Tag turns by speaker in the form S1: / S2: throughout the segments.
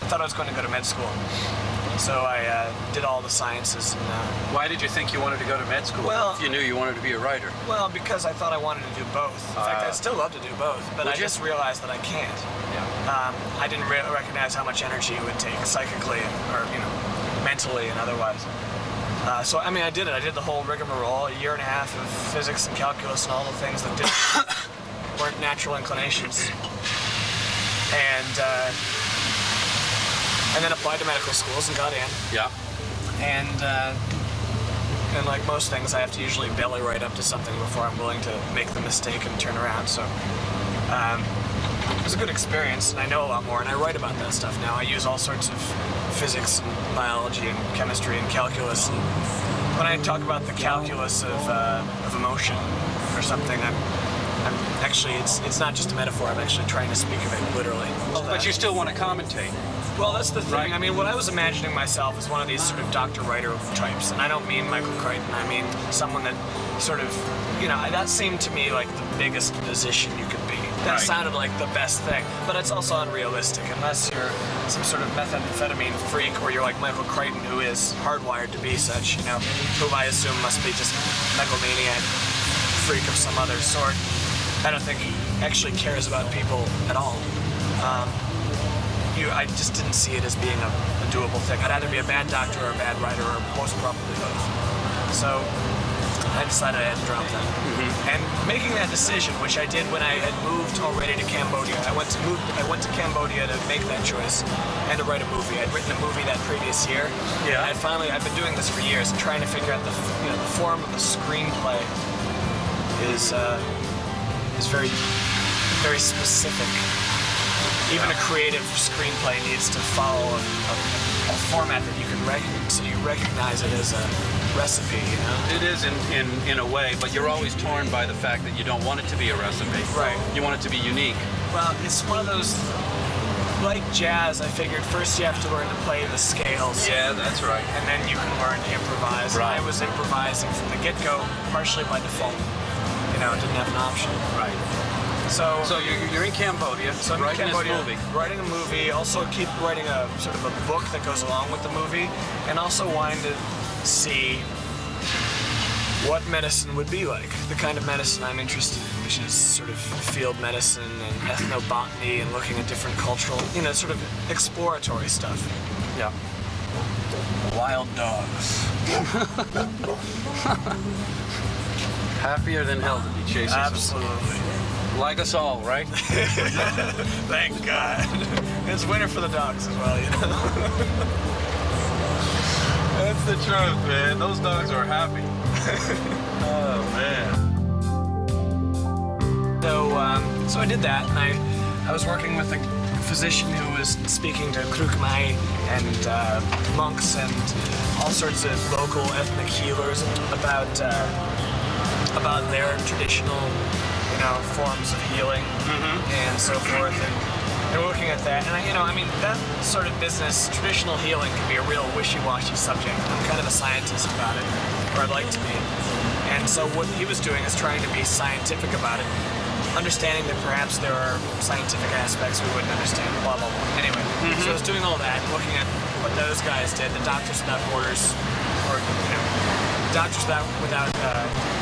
S1: thought I was going to go to med school. So I did all the sciences. And,
S2: why did you think you wanted to go to med school?
S1: Well,
S2: if you knew you wanted to be a writer.
S1: Well, because I thought I wanted to do both. In fact, I'd still love to do both, but I just realized that I can't.
S2: Yeah.
S1: I didn't recognize how much energy it would take psychically, or mentally and otherwise. So I mean, I did it. I did the whole rigmarole, a year and a half of physics and calculus and all the things that weren't natural inclinations, and then applied to medical schools and got in.
S2: Yeah.
S1: And like most things, I have to usually belly right up to something before I'm willing to make the mistake and turn around. So it was a good experience, and I know a lot more, and I write about that stuff now. I use all sorts of physics and biology and chemistry and calculus. And when I talk about the calculus of emotion or something, I'm actually, it's not just a metaphor. I'm actually trying to speak of it literally.
S2: But you still want to commentate.
S1: Well, that's the thing.
S2: Right.
S1: I mean, what I was imagining myself is one of these sort of doctor-writer types, and I don't mean Michael Crichton. I mean someone that sort of, that seemed to me like the biggest position you could be. That sounded like the best thing, but it's also unrealistic unless you're some sort of methamphetamine freak, or you're like Michael Crichton, who is hardwired to be such, who I assume must be just megalomaniac freak of some other sort. I don't think he actually cares about people at all. I just didn't see it as being a doable thing. I'd either be a bad doctor or a bad writer, or most probably both. So I decided I had to drop that. And making that decision, which I did when I had moved already to Cambodia. I went to Cambodia to make that choice and to write a movie. I'd written a movie that previous year. Yeah. And I've been doing this for years, trying to figure out the form of the screenplay is very, very specific. Even a creative screenplay needs to follow a format that you can recognize, so you recognize it as a recipe.
S2: It is in a way, but you're always torn by the fact that you don't want it to be a recipe.
S1: Right.
S2: You want it to be unique.
S1: Well, it's one of those, like jazz, I figured first you have to learn to play the scales.
S2: Yeah, that's right.
S1: And then you can learn to improvise.
S2: Right.
S1: And I was improvising from the get-go, partially by default. Didn't have an option.
S2: Right. So you're in Cambodia,
S1: so I'm
S2: writing
S1: in Cambodia,
S2: this movie.
S1: Writing a movie, also keep writing a sort of a book that goes along with the movie, and also wanting to see what medicine would be like, the kind of medicine I'm interested in, which is sort of field medicine and ethnobotany and looking at different cultural, sort of exploratory stuff.
S2: Yeah.
S1: Wild dogs.
S2: Happier than hell to be chasing
S1: Absolutely.
S2: Something. Like us all, right?
S1: Thank God. It's winter for the dogs as well,
S2: That's the truth, man. Those dogs are happy. Oh, man.
S1: So I did that, and I was working with a physician who was speaking to Krukmai and monks and all sorts of local ethnic healers about their traditional forms of healing and so forth, and working at that. And I mean, that sort of business, traditional healing, can be a real wishy-washy subject. I'm kind of a scientist about it, or I'd like to be. And so what he was doing is trying to be scientific about it, understanding that perhaps there are scientific aspects we wouldn't understand, blah, blah, blah. Anyway, so I was doing all that, looking at what those guys did, the Doctors Without Borders, or,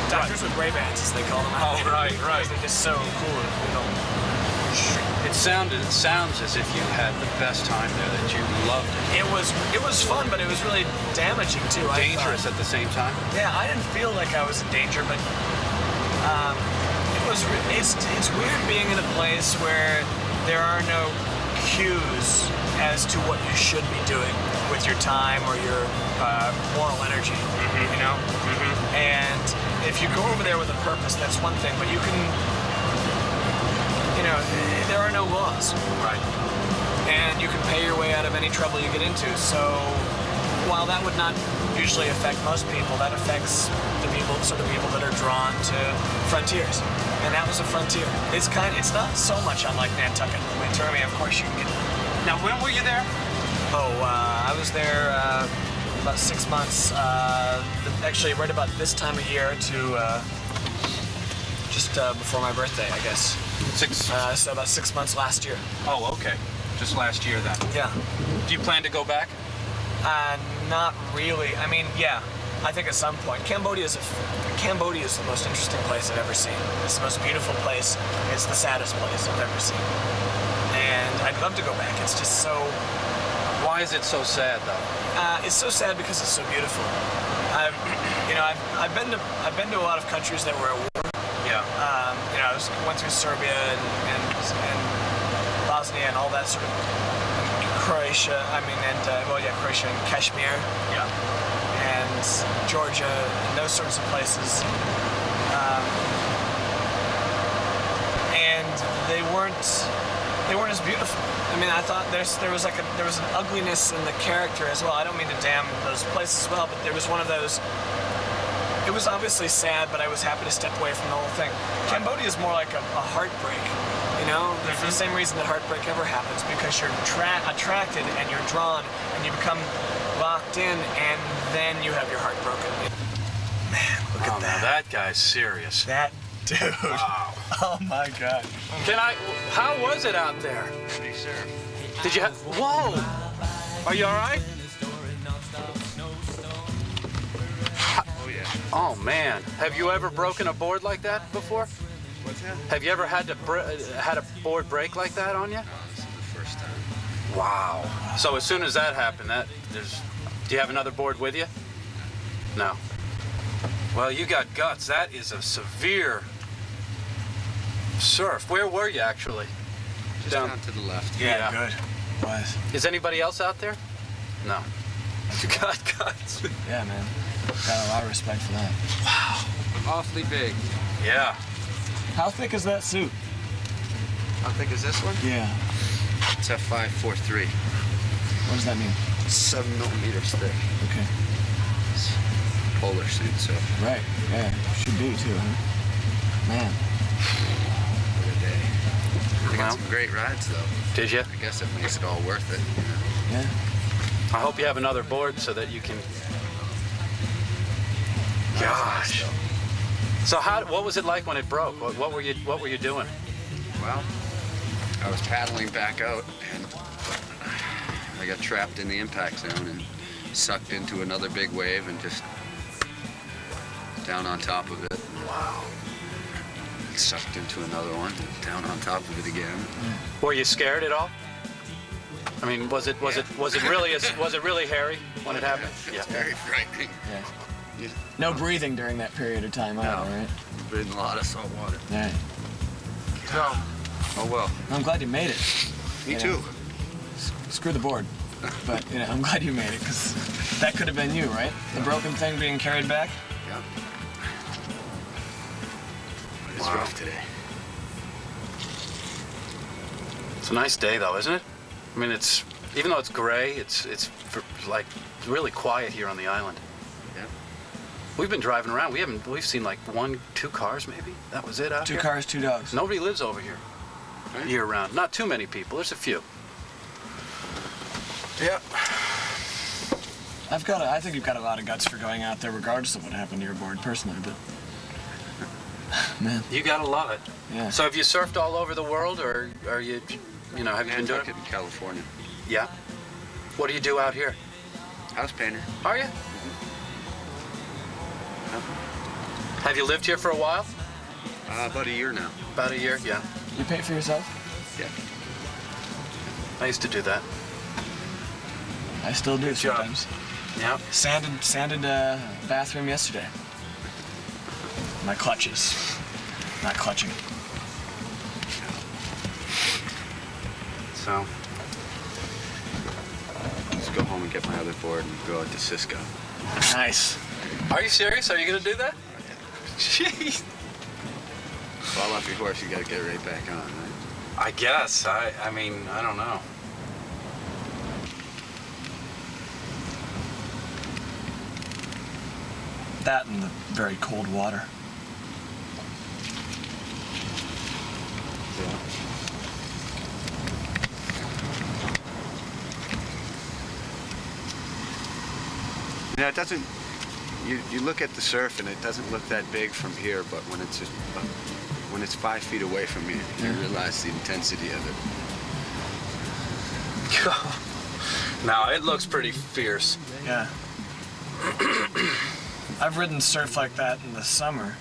S1: Doctors with Ray-Bans, as they call them.
S2: Oh, right.
S1: They're just so cool.
S2: It sounds as if you had the best time there, that you loved it.
S1: It was fun, but it was really damaging too.
S2: Dangerous at the same time.
S1: Yeah, I didn't feel like I was in danger, but it's weird being in a place where there are no cues as to what you should be doing with your time or your moral energy, And if you go over there with a purpose, that's one thing, but you can, there are no laws.
S2: Right.
S1: And you can pay your way out of any trouble you get into. So while that would not usually affect most people, that affects the sort of people that are drawn to frontiers. And that was a frontier. It's not so much unlike Nantucket. I mean, of course you can get.
S2: Now, when were you there?
S1: I was there about 6 months. Actually, right about this time of year to just before my birthday, I guess.
S2: So
S1: about 6 months last year.
S2: Oh, okay. Just last year then.
S1: Yeah.
S2: Do you plan to go back?
S1: Not really. I mean, yeah. I think at some point. Cambodia is the most interesting place I've ever seen. It's the most beautiful place. It's the saddest place I've ever seen. And I'd love to go back. It's just so...
S2: Why is it so sad, though?
S1: It's so sad because it's so beautiful. I've been to a lot of countries that were at war.
S2: Yeah.
S1: I went through Serbia and Bosnia and all that sort of Croatia. Croatia and Kashmir.
S2: Yeah.
S1: And Georgia and those sorts of places. And they weren't as beautiful. I mean, I thought there was an ugliness in the character as well. I don't mean to damn those places as well, but there was one of those. It was obviously sad, but I was happy to step away from the whole thing. Cambodia is more like a heartbreak, you know? For the same reason that heartbreak ever happens, because you're attracted and you're drawn and you become locked in, and then you have your heart broken. Man, look at that.
S2: Now that guy's serious.
S1: That dude.
S2: Wow.
S1: Oh my God.
S2: How was it out there?
S3: Pretty sure.
S2: Did you have, whoa! Are you all right?
S3: Oh yeah.
S2: Oh man, have you ever broken a board like that before?
S3: What's that?
S2: Have you ever had a board break like that on you?
S3: No, this is the first time.
S2: Wow. So as soon as that happened, do you have another board with you? No. Well, you got guts. That is a severe surf. Where were you actually?
S3: Just down to the left.
S1: Yeah, good. Was.
S2: Is anybody else out there? No. You got guts.
S1: Yeah, man. Got a lot of respect for that.
S2: Wow.
S3: Awfully big.
S2: Yeah.
S1: How thick is that suit?
S3: How thick is this one?
S1: Yeah.
S3: It's a 543.
S1: What does that mean?
S3: 7 millimeters thick.
S1: Okay.
S3: It's a polar suit, so.
S1: Right. Yeah. Should be too, huh? Man.
S3: What a day. We got
S2: Well.
S3: some great rides, though.
S2: Did you?
S3: I guess it makes it all worth it. You know?
S1: Yeah.
S2: I hope you have another board so that you can. Gosh. So what was it like when it broke? What were you doing?
S3: Well, I was paddling back out, and I got trapped in the impact zone and sucked into another big wave and just down on top of it.
S2: Wow.
S3: Sucked into another one, down on top of it again.
S2: Were you scared at all? I mean, was it really hairy when it happened?
S3: It's very frightening.
S1: Yeah.
S3: You
S1: No breathing during that period of time either, right?
S3: been in a lot of salt water.
S1: Yeah.
S3: So, oh well.
S1: I'm glad you made it.
S3: Me
S1: You
S3: too.
S1: know, screw the board. But, I'm glad you made it, because that could have been you, right? The broken thing being carried back?
S3: Yeah. It's
S2: Wow.
S3: rough today.
S2: It's a nice day, though, isn't it? I mean, even though it's gray, it's like really quiet here on the island.
S3: Yeah.
S2: We've been driving around. We've seen like 1, 2 cars maybe. That was it out here.
S1: 2 cars, 2 dogs.
S2: Nobody lives over here
S3: Right.
S2: year round. Not too many people. There's a few.
S3: Yeah.
S1: I think you've got a lot of guts for going out there regardless of what happened to your board personally, but man,
S2: You got a lot.
S1: yeah.
S2: So have you surfed all over the world, or have you been doing it?
S3: Nantucket in California.
S2: Yeah. What do you do out here?
S3: House painter.
S2: Are you? Have you lived here for a while?
S3: About a year now.
S2: About a year, yeah.
S1: You paint for yourself?
S3: Yeah.
S2: I used to do that.
S1: I still do
S2: Good job.
S1: sometimes.
S2: Yeah.
S1: Sanded bathroom yesterday. My clutches. Not clutching.
S2: So,
S3: Let's go home and get my other board and go out to Cisco.
S1: Nice.
S2: are you serious? Are you gonna do that? Jeez.
S3: Fall off your horse, you gotta get right back on, right?
S2: I guess. I mean, I don't know.
S1: That and the very cold water.
S3: You know, it doesn't. You look at the surf and it doesn't look that big from here, but when it's 5 feet away from you, you realize the intensity of it.
S2: No, it looks pretty fierce.
S1: Yeah. I've ridden surf like that in the summer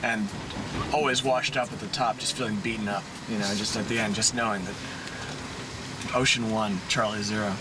S1: and always washed up at the top, just feeling beaten up, you know, just at the end, just knowing that Ocean 1, Charlie 0.